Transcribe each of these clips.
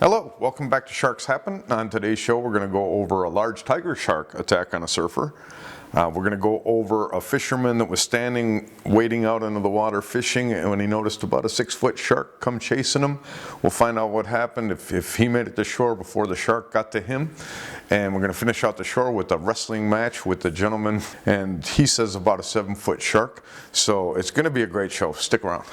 Hello, welcome back to Sharks Happen. On today's show, we're going to go over a large tiger shark attack on a surfer. We're going to go over a fisherman that was standing, wading out into the water fishing, and when he noticed about a 6-foot shark come chasing him. We'll find out what happened, if he made it to shore before the shark got to him. And we're going to finish out the shore with a wrestling match with the gentleman, and he says about a 7-foot shark. So it's going to be a great show. Stick around.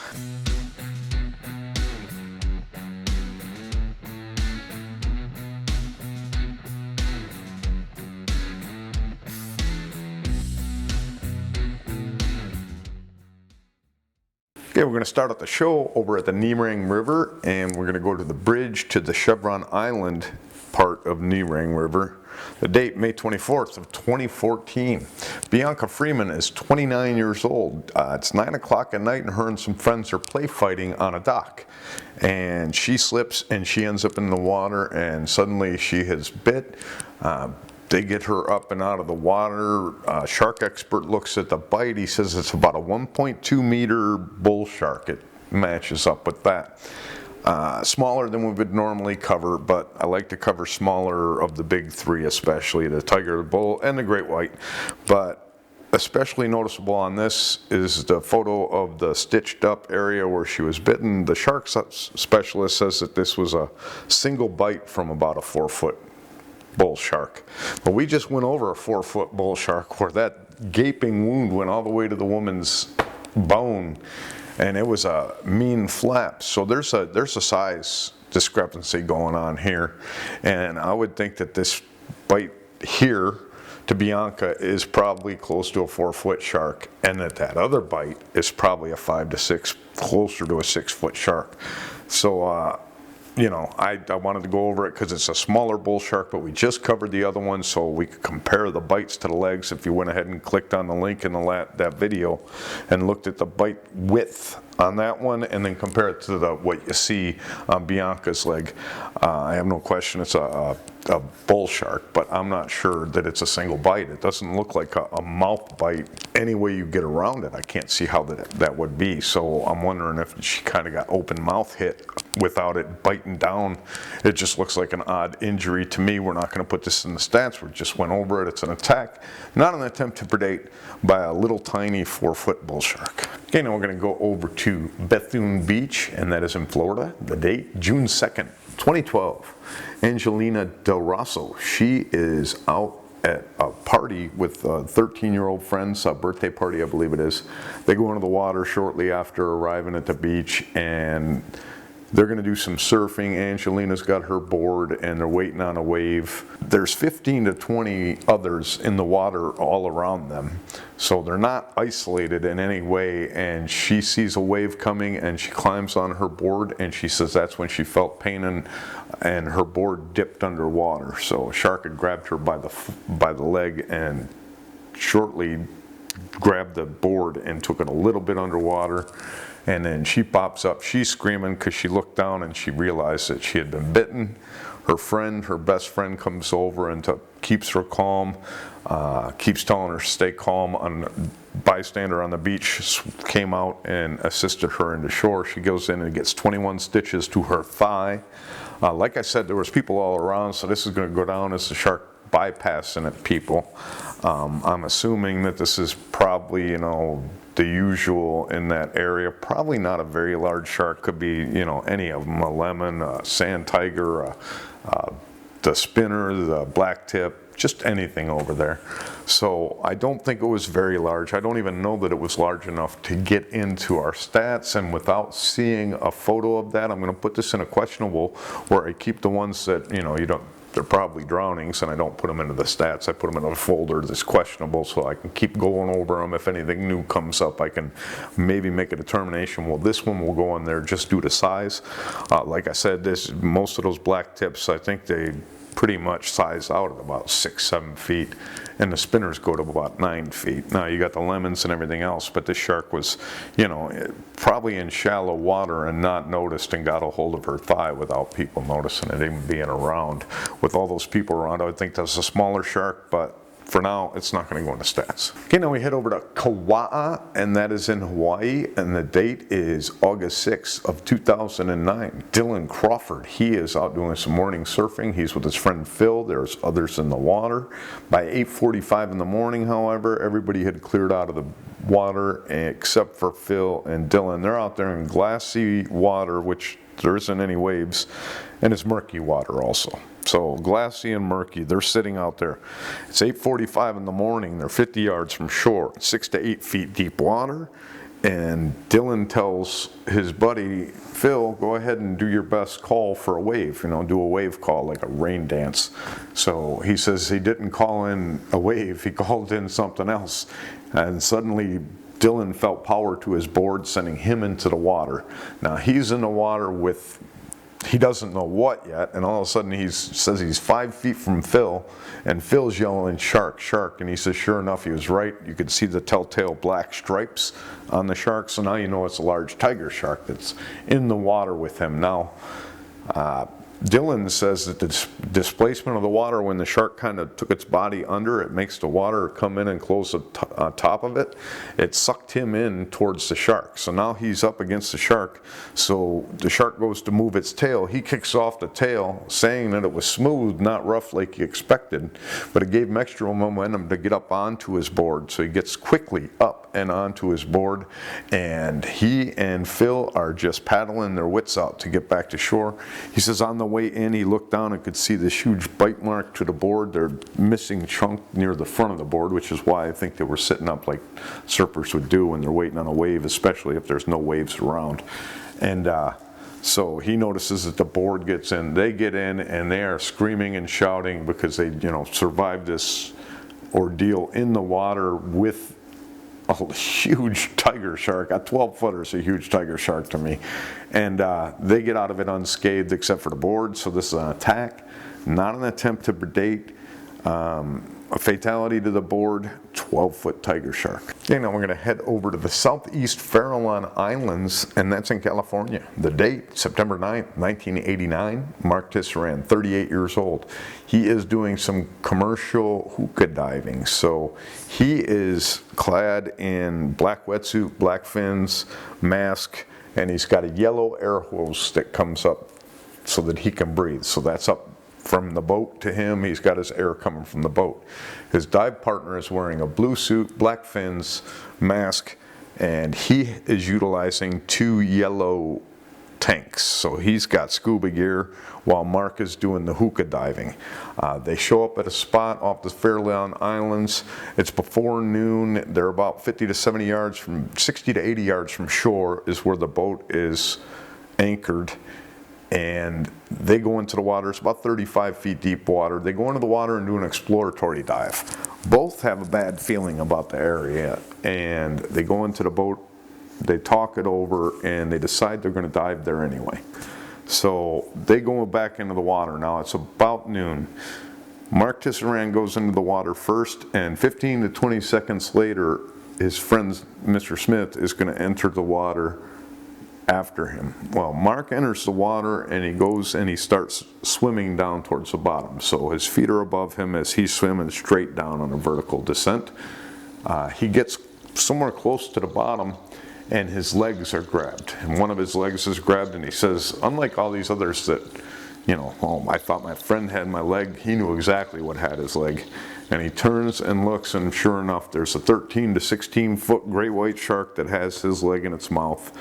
Okay, we're going to start out the show over at the Nerang River, and we're going to go to the bridge to the Chevron Island part of Nerang River. The date, May 24th of 2014. Bianca Freeman is 29 years old. It's 9 o'clock at night, and her and some friends are play fighting on a dock. And she slips and she ends up in the water, and suddenly she has bit. They get her up and out of the water. Shark expert looks at the bite. He says it's about a 1.2 meter bull shark. It matches up with that. Smaller than we would normally cover, but I like to cover smaller of the big three, especially the tiger, the bull, and the great white. But especially noticeable on this is the photo of the stitched up area where she was bitten. The shark specialist says that this was a single bite from about a 4-foot bull shark. But we just went over a 4-foot bull shark where that gaping wound went all the way to the woman's bone, and it was a mean flap. So there's a size discrepancy going on here, and I would think that this bite here to Bianca is probably close to a 4-foot shark, and that other bite is probably a 5 to 6, closer to a 6-foot shark. So you know, I wanted to go over it because it's a smaller bull shark, but we just covered the other one, so we could compare the bites to the legs. If you went ahead and clicked on the link in that video and looked at the bite width on that one, and then compare it to what you see on Bianca's leg, I have no question it's a bull shark, but I'm not sure that it's a single bite. It doesn't look like a mouth bite. Any way you get around it, I can't see how that would be. So I'm wondering if she kind of got open mouth hit without it biting down. It just looks like an odd injury to me. We're not going to put this in the stats. We just went over it. It's an attack, not an attempt to predate by a little tiny 4-foot bull shark. Okay, now we're going to go over to Bethune Beach, and that is in Florida. The date, June 2nd, 2012. Angelina DelRosso, she is out at a party with a 13-year-old friends, a birthday party I believe it is. They go into the water shortly after arriving at the beach, and they're going to do some surfing. Angelina's got her board and they're waiting on a wave. There's 15 to 20 others in the water all around them. So they're not isolated in any way, and she sees a wave coming and she climbs on her board, and she says that's when she felt pain and her board dipped underwater. So a shark had grabbed her by the leg and shortly grabbed the board and took it a little bit underwater. And then she pops up, she's screaming because she looked down and she realized that she had been bitten. Her best friend comes over and keeps her calm, keeps telling her stay calm. A bystander on the beach came out and assisted her into shore. She goes in and gets 21 stitches to her thigh. Like I said, there was people all around, so this is going to go down as the shark bypassing at people. I'm assuming that this is probably, the usual in that area. Probably not a very large shark. Could be, any of them, a lemon, a sand tiger, the spinner, the black tip, just anything over there. So I don't think it was very large. I don't even know that it was large enough to get into our stats, and without seeing a photo of that, I'm going to put this in a questionable, where I keep the ones that, they're probably drownings, and I don't put them into the stats. I put them in a folder that's questionable, so I can keep going over them. If anything new comes up, I can maybe make a determination. Well, this one will go in there just due to size. Like I said, most of those black tips, I think they pretty much size out at about 6-7 feet, and the spinners go to about 9 feet. Now you got the lemons and everything else, but this shark was, probably in shallow water and not noticed, and got a hold of her thigh without people noticing it even being around. With all those people around, I would think that's a smaller shark, but for now, it's not going to go into stats. Okay, now we head over to Kauai, and that is in Hawaii, and the date is August 6th of 2009. Dylan Crawford, he is out doing some morning surfing. He's with his friend Phil. There's others in the water. By 8:45 in the morning, however, everybody had cleared out of the water except for Phil and Dylan. They're out there in glassy water, which there isn't any waves, and it's murky water also. So glassy and murky, they're sitting out there. It's 8:45 in the morning, they're 50 yards from shore, 6 to 8 feet deep water, and Dylan tells his buddy, Phil, go ahead and do your best call for a wave, you know, do a wave call like a rain dance. So he says he didn't call in a wave, he called in something else, and suddenly Dylan felt power to his board, sending him into the water. Now he's in the water with, he doesn't know what yet, and all of a sudden he says he's 5 feet from Phil, and Phil's yelling, shark, shark, and he says sure enough, he was right. You could see the telltale black stripes on the shark, so now you know it's a large tiger shark that's in the water with him. Now, Dylan says that the displacement of the water, when the shark kind of took its body under, it makes the water come in and close on top of it. It sucked him in towards the shark. So now he's up against the shark. So the shark goes to move its tail. He kicks off the tail, saying that it was smooth, not rough like he expected, but it gave him extra momentum to get up onto his board. So he gets quickly up and onto his board, and he and Phil are just paddling their wits out to get back to shore. He says on the way in, he looked down and could see this huge bite mark to the board. They're missing chunk near the front of the board, which is why I think they were sitting up like surfers would do when they're waiting on a wave, especially if there's no waves around. And so he notices that the board gets in. They get in and they are screaming and shouting because they, you know, survived this ordeal in the water with a huge tiger shark. A 12-footer is a huge tiger shark to me. And they get out of it unscathed except for the board. So this is an attack, not an attempt to predate. A fatality to the board, 12-foot tiger shark. Okay, now we're going to head over to the southeast Farallon Islands, and that's in California. The date, September 9th, 1989. Mark Tisserand, 38 years old. He is doing some commercial hookah diving. So he is clad in black wetsuit, black fins, mask, and he's got a yellow air hose that comes up so that he can breathe. So that's up from the boat to him. He's got his air coming from the boat. His dive partner is wearing a blue suit, black fins, mask, and he is utilizing 2 yellow tanks. So he's got scuba gear while Mark is doing the hookah diving. They show up at a spot off the Farallon Islands. It's before noon. They're about 50 to 70 yards from, 60 to 80 yards from shore is where the boat is anchored. And they go into the water. It's about 35 feet deep water. They go into the water and do an exploratory dive. Both have a bad feeling about the area, and they go into the boat, they talk it over, and they decide they're going to dive there anyway. So they go back into the water. Now it's about noon. Mark Tisserand goes into the water first, and 15 to 20 seconds later, his friend Mr. Smith is going to enter the water after him. Well, Mark enters the water and he goes and he starts swimming down towards the bottom. So his feet are above him as he's swimming straight down on a vertical descent. He gets somewhere close to the bottom and his legs are grabbed. And one of his legs is grabbed, and he says, unlike all these others that, you know, oh, I thought my friend had my leg, he knew exactly what had his leg. And he turns and looks, and sure enough, there's a 13 to 16 foot gray white shark that has his leg in its mouth.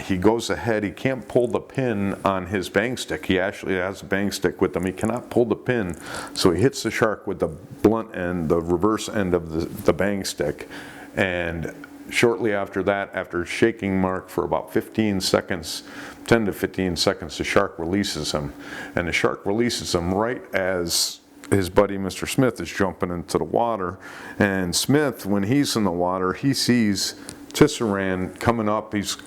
He goes ahead. He can't pull the pin on his bang stick. He actually has a bang stick with him. He cannot pull the pin, so he hits the shark with the blunt end, the reverse end of the bang stick. And shortly after that, after shaking Mark for about 15 seconds, 10 to 15 seconds, the shark releases him. And the shark releases him right as his buddy Mr. Smith is jumping into the water. And Smith, when he's in the water, he sees Tisserand coming up. He's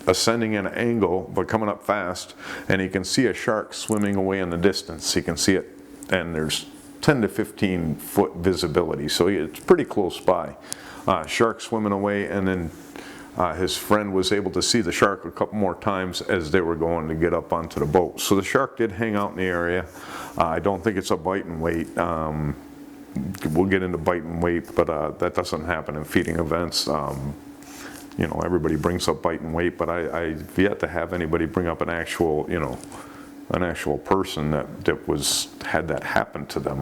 ascending in an angle, but coming up fast, and he can see a shark swimming away in the distance. He can see it, and there's 10 to 15 foot visibility, so it's pretty close by. Shark swimming away, and then his friend was able to see the shark a couple more times as they were going to get up onto the boat. So the shark did hang out in the area. I don't think it's a bite and wait. we'll get into bite and weight, but that doesn't happen in feeding events. You know, everybody brings up bite and weight, but I've yet to have anybody bring up an actual, you know, an actual person that had that happen to them.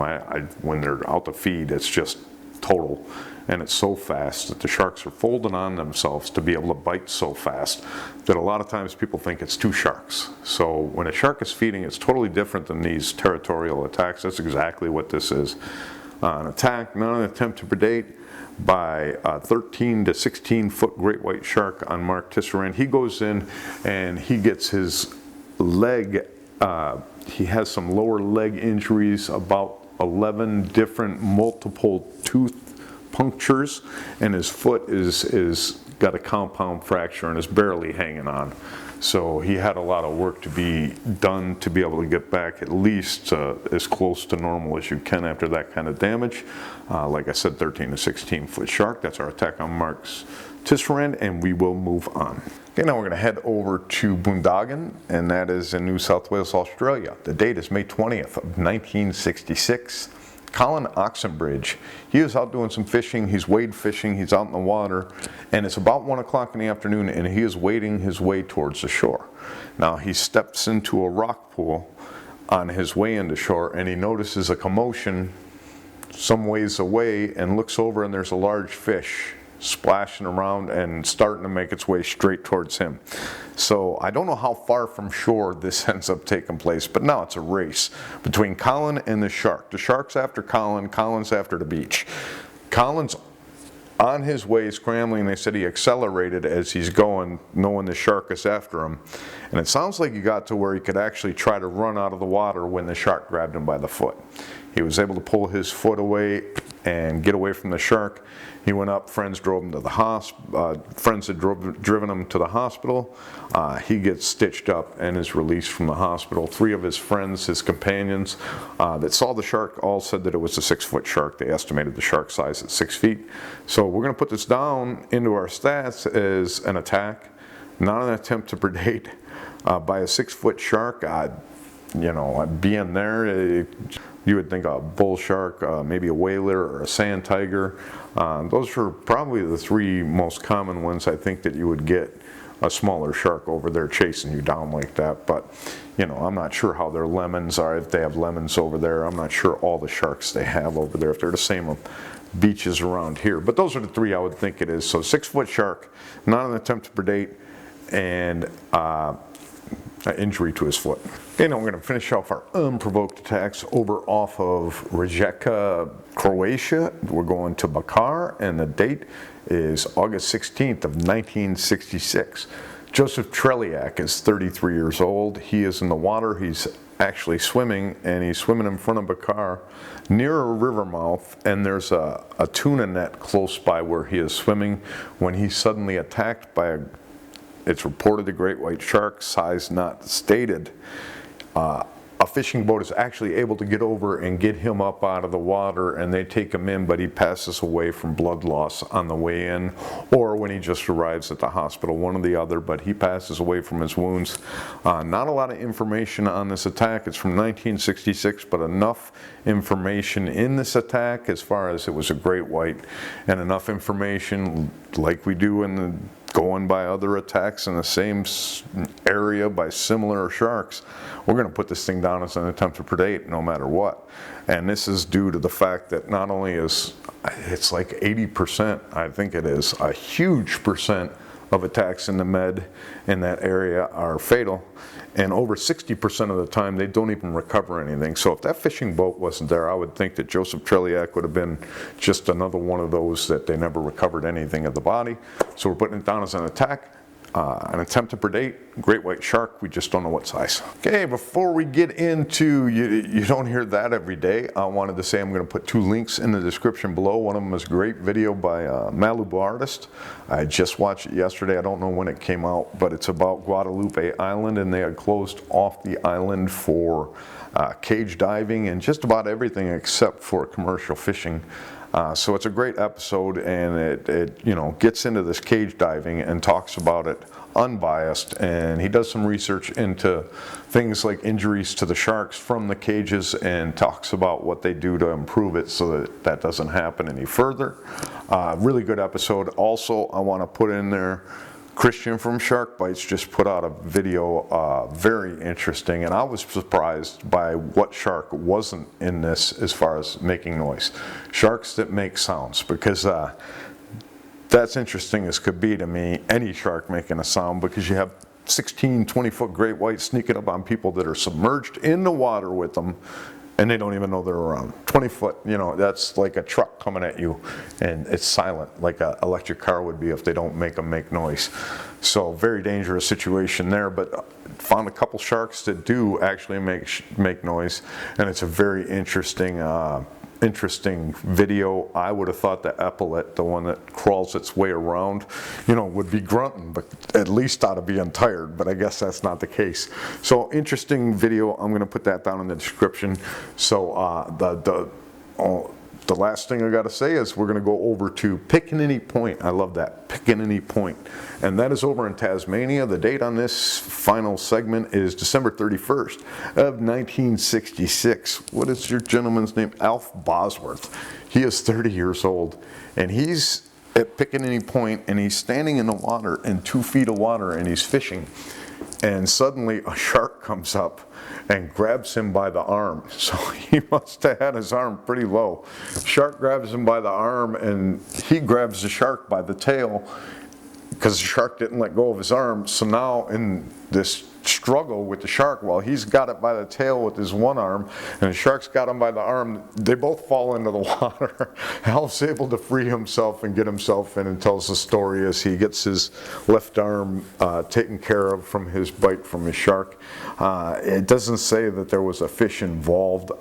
When they're out to feed, it's just total, and it's so fast that the sharks are folding on themselves to be able to bite so fast that a lot of times people think it's two sharks. So when a shark is feeding, it's totally different than these territorial attacks. That's exactly what this is. An attack, not an attempt to predate, by a 13 to 16 foot great white shark on Mark Tisserand. He goes in and he gets his leg, he has some lower leg injuries, about 11 different multiple tooth punctures, and his foot is got a compound fracture and is barely hanging on. So he had a lot of work to be done to be able to get back at least as close to normal as you can after that kind of damage. Like I said, 13 to 16 foot shark. That's our attack on Mark's Tisserand, and we will move on. Okay, now we're going to head over to Boondagan, and that is in New South Wales, Australia. The date is May 20th of 1966. Colin Oxenbridge, he is out doing some fishing. He's wade fishing, he's out in the water, and it's about 1 o'clock in the afternoon, and he is wading his way towards the shore. Now he steps into a rock pool on his way into shore, and he notices a commotion some ways away and looks over, and there's a large fish splashing around and starting to make its way straight towards him. So I don't know how far from shore this ends up taking place, but now it's a race between Colin and the shark. The shark's after Colin, Colin's after the beach. Colin's on his way scrambling. They said he accelerated as he's going, knowing the shark is after him. And it sounds like he got to where he could actually try to run out of the water when the shark grabbed him by the foot. He was able to pull his foot away and get away from the shark. He went up, friends drove him to the hospital, friends had driven him to the hospital. He gets stitched up and is released from the hospital. 3 of his friends, his companions that saw the shark, all said that it was a 6 foot shark. They estimated the shark size at 6 feet. So we're going to put this down into our stats as an attack, not an attempt to predate by a 6 foot shark. You know, being there, you would think a bull shark, maybe a whaler or a sand tiger. Those are probably the 3 most common ones. I think that you would get a smaller shark over there chasing you down like that. But, you know, I'm not sure how their lemons are, if they have lemons over there. I'm not sure all the sharks they have over there, if they're the same beaches around here. But those are the 3 I would think it is. So 6 foot shark, not an attempt to predate, and an injury to his foot. Okay, now we're going to finish off our unprovoked attacks over off of Rijeka, Croatia. We're going to Bakar, and the date is August 16th of 1966. Josef Treliac is 33 years old. He is in the water. He's actually swimming, and he's swimming in front of Bakar near a river mouth, and there's a tuna net close by where he is swimming when he's suddenly attacked by it's reported a great white shark, size not stated. A fishing boat is actually able to get over and get him up out of the water, and they take him in, but he passes away from blood loss on the way in, or when he just arrives at the hospital, one or the other, but he passes away from his wounds. Not a lot of information on this attack. It's from 1966, but enough information in this attack as far as it was a great white, and enough information like we do in the going by other attacks in the same area by similar sharks. We're going to put this thing down as an attempt to predate no matter what. And this is due to the fact that not only is it's like 80%, I think it is, a huge percent of attacks in the med in that area are fatal, and over 60% of the time they don't even recover anything. So if that fishing boat wasn't there, I would think that Josef Treliac would have been just another one of those that they never recovered anything of the body. So we're putting it down as an attack. An attempt to predate, great white shark, we just don't know what size. Okay, before we get into, you don't hear that every day, I wanted to say I'm going to put 2 links in the description below. One of them is a great video by a Malibu artist. I just watched it yesterday, I don't know when it came out, but it's about Guadalupe Island, and they had closed off the island for cage diving and just about everything except for commercial fishing. So it's a great episode, and it you know, gets into this cage diving and talks about it unbiased, and he does some research into things like injuries to the sharks from the cages and talks about what they do to improve it so that that doesn't happen any further. Really good episode. Also, I want to put in there, Christian from Shark Bites just put out a video, very interesting, and I was surprised by what shark wasn't in this as far as making noise. Sharks that make sounds, because that's interesting as could be to me, any shark making a sound, because you have 16, 20-foot great whites sneaking up on people that are submerged in the water with them, and they don't even know they're around. 20 foot, you know, that's like a truck coming at you, and it's silent, like an electric car would be if they don't make them make noise. So very dangerous situation there, but found a couple sharks that do actually make noise, and it's a very interesting video. I would have thought the epaulet, the one that crawls its way around, you know, would be grunting, but at least ought to be tired, but I guess that's not the case. So interesting video. I'm going to put that down in the description. So the last thing I got to say is we're going to go over to Pickaninny Point. I love that, Pickaninny Point. And that is over in Tasmania. The date on this final segment is December 31st of 1966. What is your gentleman's name? Alf Bosworth. He is 30 years old, and he's at Pickaninny Point, and he's standing in the water, in 2 feet of water, and he's fishing. And suddenly a shark comes up and grabs him by the arm. So he must have had his arm pretty low. Shark grabs him by the arm, and he grabs the shark by the tail because the shark didn't let go of his arm. So now in this struggle with the shark, while he's got it by the tail with his one arm and the shark's got him by the arm, they both fall into the water. Al's able to free himself and get himself in, and tells the story as he gets his left arm taken care of from his bite from his shark. It doesn't say that there was a fish involved.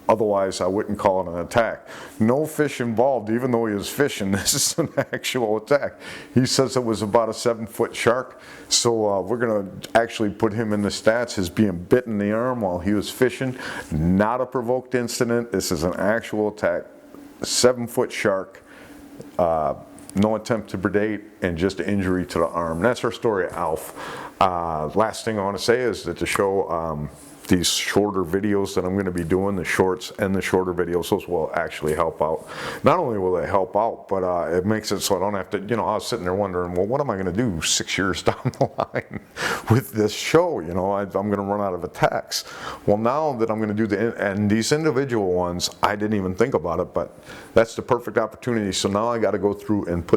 Otherwise, I wouldn't call it an attack. No fish involved, even though he was fishing. This is an actual attack. He says it was about a 7-foot shark. So we're going to actually put him in the stats as being bitten in the arm while he was fishing. Not a provoked incident. This is an actual attack. 7-foot shark. No attempt to predate, and just injury to the arm. That's our story, Alf. Last thing I want to say is that the show, these shorter videos that I'm going to be doing, the shorts and the shorter videos, those will actually help out. Not only will they help out, but it makes it so I don't have to, you know, I was sitting there wondering, well, what am I going to do 6 years down the line with this show? You know, I'm going to run out of attacks. Well, now that I'm going to do and these individual ones, I didn't even think about it, but that's the perfect opportunity. So now I got to go through and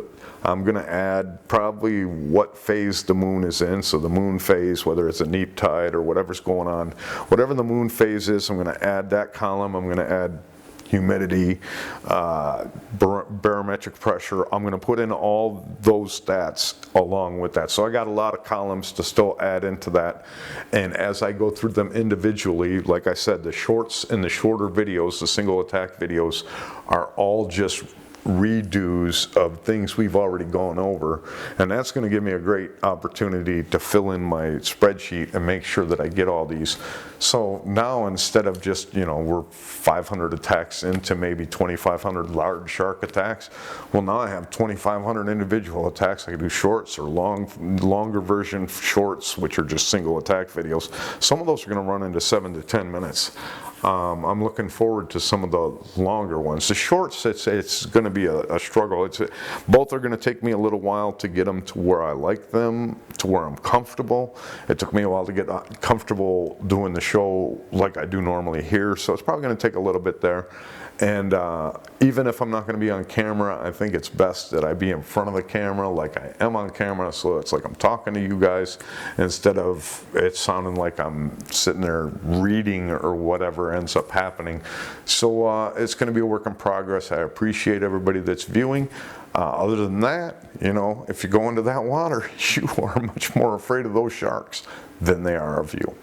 I'm going to add probably what phase the moon is in. So the moon phase, whether it's a neap tide or whatever's going on, whatever the moon phase is, I'm going to add that column. I'm going to add humidity, barometric pressure. I'm going to put in all those stats along with that. So I got a lot of columns to still add into that. And as I go through them individually, like I said, the shorts and the shorter videos, the single attack videos, are all just redos of things we've already gone over, and that's going to give me a great opportunity to fill in my spreadsheet and make sure that I get all these. So now, instead of just, you know, we're 500 attacks into maybe 2,500 large shark attacks, well, now I have 2,500 individual attacks. I can do shorts or longer version shorts, which are just single attack videos. Some of those are going to run into 7 to 10 minutes. I'm looking forward to some of the longer ones. The shorts, it's going to be a struggle. Both are going to take me a little while to get them to where I like them, to where I'm comfortable. It took me a while to get comfortable doing the show like I do normally here, so it's probably going to take a little bit there. And even if I'm not going to be on camera, I think it's best that I be in front of the camera like I am on camera, so it's like I'm talking to you guys instead of it sounding like I'm sitting there reading or whatever ends up happening. So it's going to be a work in progress. I appreciate everybody that's viewing. Other than that, you know, if you go into that water, you are much more afraid of those sharks than they are of you.